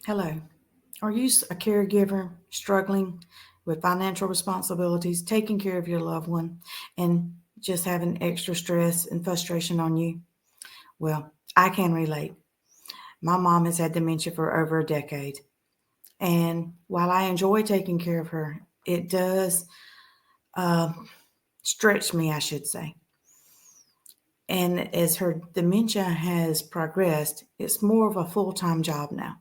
Hello. Are you a caregiver struggling with financial responsibilities, taking care of your loved one, and just having extra stress and frustration on you? Well, I can relate. My mom has had dementia for over a decade. And while I enjoy taking care of her, it does uh, stretch me, I should say. And as her dementia has progressed, it's more of a full time job now.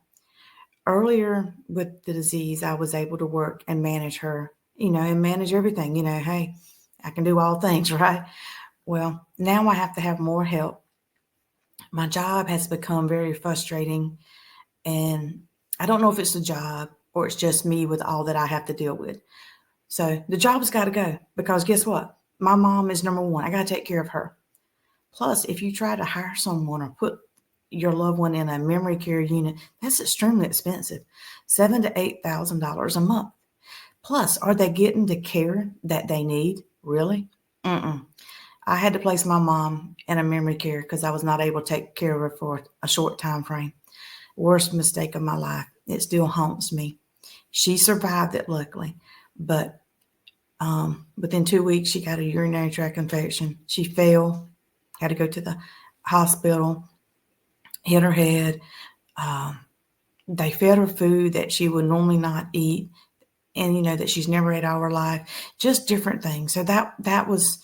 Earlier with the disease, I was able to work and manage her, and manage everything. Hey, I can do all things, right? Well, now I have to have more help. My job has become very frustrating, and I don't know if it's the job or it's just me with all that I have to deal with. So the job's got to go because guess what? My mom is number one. I got to take care of her. Plus, if you try to hire someone or put your loved one in a memory care unit, that's extremely expensive, $7,000 to $8,000 a month. Plus, are they getting the care that they need? Really? Mm-mm. I had to place my mom in a memory care because I was not able to take care of her for a short time frame. Worst mistake of my life. It still haunts me. She survived it, luckily, but within 2 weeks, she got a urinary tract infection. She fell, had to go to the hospital, hit her head. Um, they fed her food that she would normally not eat, and that she's never ate all her life. Just different things. So that was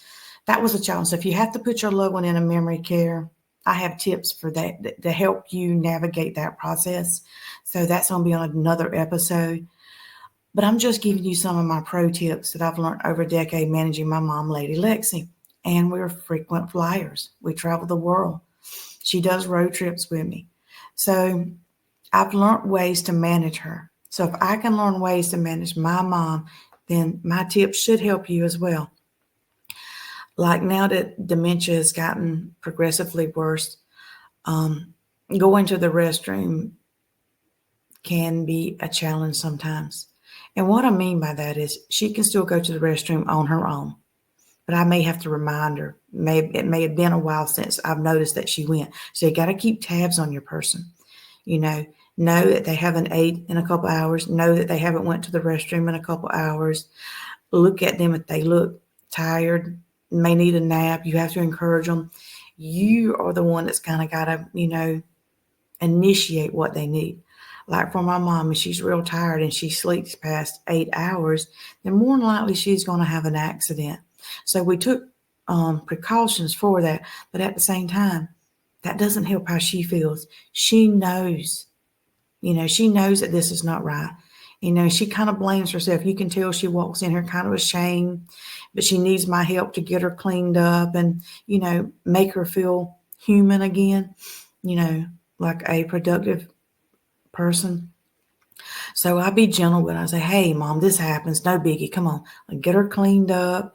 a challenge. So if you have to put your loved one in a memory care, I have tips for that to help you navigate that process. So that's going to be on another episode. But I'm just giving you some of my pro tips that I've learned over a decade managing my mom, Lady Lexi. And we're frequent flyers. We travel the world. She does road trips with me. So I've learned ways to manage her. So if I can learn ways to manage my mom, then my tips should help you as well. Like now that dementia has gotten progressively worse, going to the restroom can be a challenge sometimes. And what I mean by that is she can still go to the restroom on her own, but I may have to remind her. It may have been a while since I've noticed that she went. So you got to keep tabs on your person. Know that they haven't ate in a couple hours. Know that they haven't went to the restroom in a couple hours. Look at them if they look tired, may need a nap. You have to encourage them. You are the one that's kind of got to, initiate what they need. Like for my mom, if she's real tired and she sleeps past 8 hours, then more than likely she's going to have an accident. So we took precautions for that. But at the same time, that doesn't help how she feels. She knows that this is not right. She kind of blames herself. You can tell she walks in here kind of ashamed, but she needs my help to get her cleaned up and, make her feel human again, like a productive person. So I be gentle with her. I say, hey, mom, this happens. No biggie. Come on. I get her cleaned up,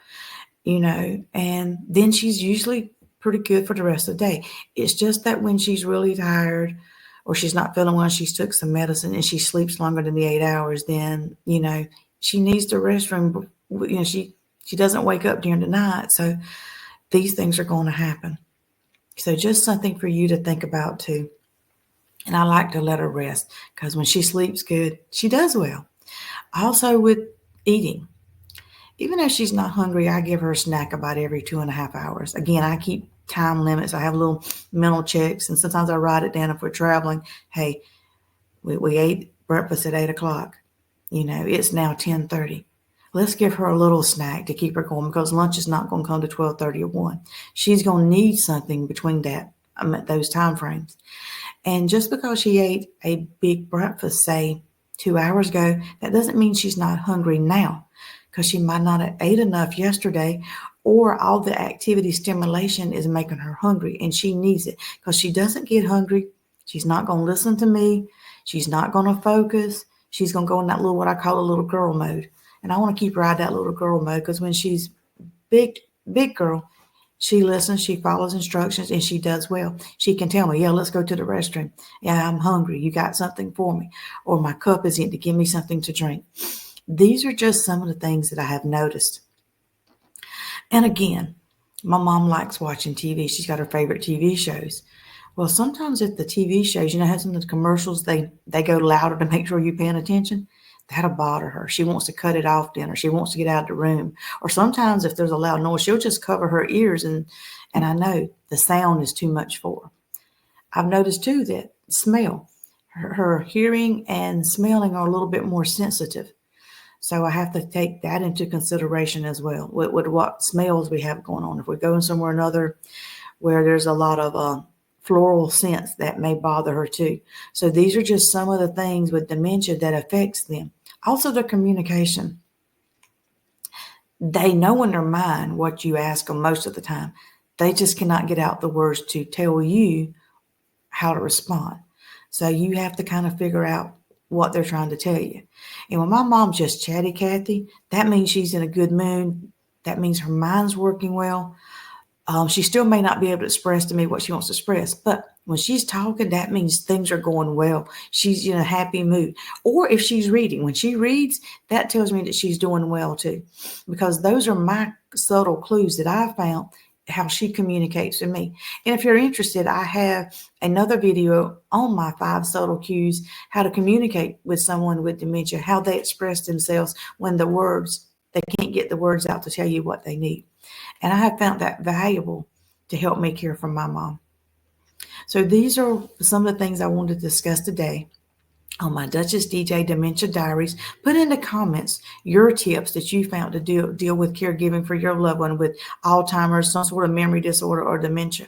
and then she's usually pretty good for the rest of the day. It's just that when she's really tired or she's not feeling well, she's took some medicine and she sleeps longer than the 8 hours, then, she needs the restroom. She doesn't wake up during the night. So these things are going to happen. So just something for you to think about too. And I like to let her rest because when she sleeps good, she does well. Also with eating. Even if she's not hungry, I give her a snack about every 2.5 hours. Again, I keep time limits. I have little mental checks, and sometimes I write it down if we're traveling. Hey, we ate breakfast at 8 o'clock. It's now 10:30. Let's give her a little snack to keep her going because lunch is not going to come to 12:30 or 1. She's going to need something between those time frames. And just because she ate a big breakfast, say 2 hours ago, that doesn't mean she's not hungry now because she might not have ate enough yesterday or all the activity stimulation is making her hungry and she needs it because she doesn't get hungry. She's not going to listen to me. She's not going to focus. She's going to go in that what I call a little girl mode. And I want to keep her out of that little girl mode because when she's big girl, she listens, she follows instructions, and she does well. She can tell me, yeah, let's go to the restroom. Yeah, I'm hungry. You got something for me? Or my cup is empty. Give me something to drink. These are just some of the things that I have noticed. And again, my mom likes watching TV. She's got her favorite TV shows. Well, sometimes if the TV shows, how some of the commercials, they go louder to make sure you're paying attention. That'll bother her. She wants to cut it off then, or she wants to get out of the room. Or sometimes if there's a loud noise, she'll just cover her ears, and I know the sound is too much for her. I've noticed too that smell, her hearing and smelling are a little bit more sensitive. So I have to take that into consideration as well with what smells we have going on. If we're going somewhere or another where there's a lot of floral scents, that may bother her too. So these are just some of the things with dementia that affects them. Also, the communication. They know in their mind what you ask them most of the time. They just cannot get out the words to tell you how to respond. So you have to kind of figure out what they're trying to tell you. And when my mom's just chatty Cathy, that means she's in a good mood. That means her mind's working well. She still may not be able to express to me what she wants to express, but when she's talking, that means things are going well. She's in a happy mood. Or if she's reading, when she reads, that tells me that she's doing well too, because those are my subtle clues that I've found how she communicates with me. And if you're interested, I have another video on my 5 subtle cues, how to communicate with someone with dementia, how they express themselves when they can't get the words out to tell you what they need. And I have found that valuable to help me care for my mom. So these are some of the things I wanted to discuss today on my Duchess DJ Dementia Diaries. Put in the comments your tips that you found to deal with caregiving for your loved one with Alzheimer's, some sort of memory disorder, or dementia.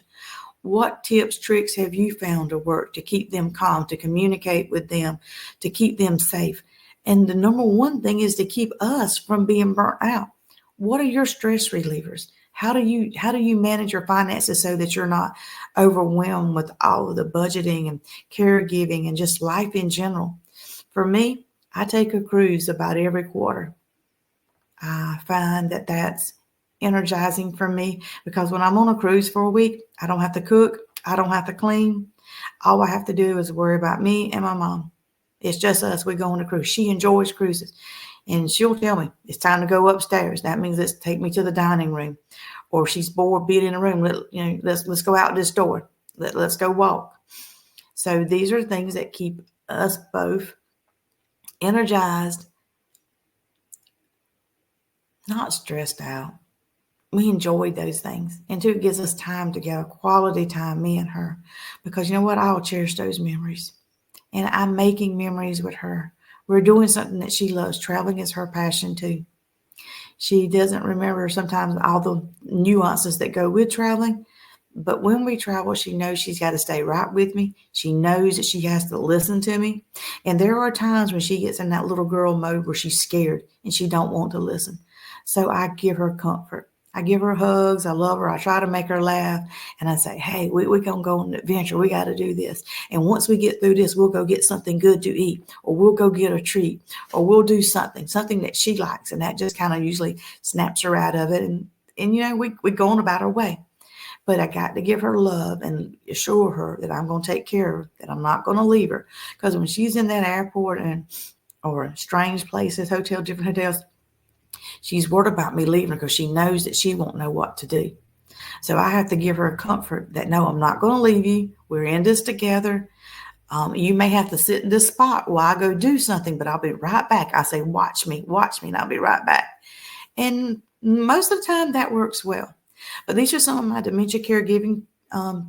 What tips, tricks have you found to work to keep them calm, to communicate with them, to keep them safe? And the number one thing is to keep us from being burnt out. What are your stress relievers? How do you manage your finances so that you're not overwhelmed with all of the budgeting and caregiving and just life in general? For me, I take a cruise about every quarter. I find that that's energizing for me because when I'm on a cruise for a week, I don't have to cook. I don't have to clean. All I have to do is worry about me and my mom. It's just us. We go on a cruise. She enjoys cruises. And she'll tell me, it's time to go upstairs. That means let's take me to the dining room. Or she's bored being in the room. Let's go out this door. Let's go walk. So these are things that keep us both energized, not stressed out. We enjoy those things. And two, it gives us time together, quality time, me and her. Because you know what? I'll cherish those memories. And I'm making memories with her. We're doing something that she loves. Traveling is her passion too. She doesn't remember sometimes all the nuances that go with traveling. But when we travel, she knows she's got to stay right with me. She knows that she has to listen to me. And there are times when she gets in that little girl mode where she's scared and she don't want to listen. So I give her comfort. I give her hugs. I love her. I try to make her laugh. And I say, hey, we're going to go on an adventure. We got to do this. And once we get through this, we'll go get something good to eat, or we'll go get a treat, or we'll do something that she likes. And that just kind of usually snaps her out of it. And we go on about our way. But I got to give her love and assure her that I'm going to take care of her, that I'm not going to leave her. Because when she's in that airport or strange places, different hotels, she's worried about me leaving her because she knows that she won't know what to do. So I have to give her comfort that, no, I'm not going to leave you. We're in this together. You may have to sit in this spot while I go do something, but I'll be right back. I say, watch me, and I'll be right back. And most of the time that works well. But these are some of my dementia caregiving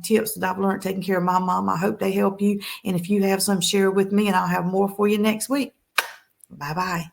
tips that I've learned taking care of my mom. I hope they help you. And if you have some, share with me, and I'll have more for you next week. Bye-bye.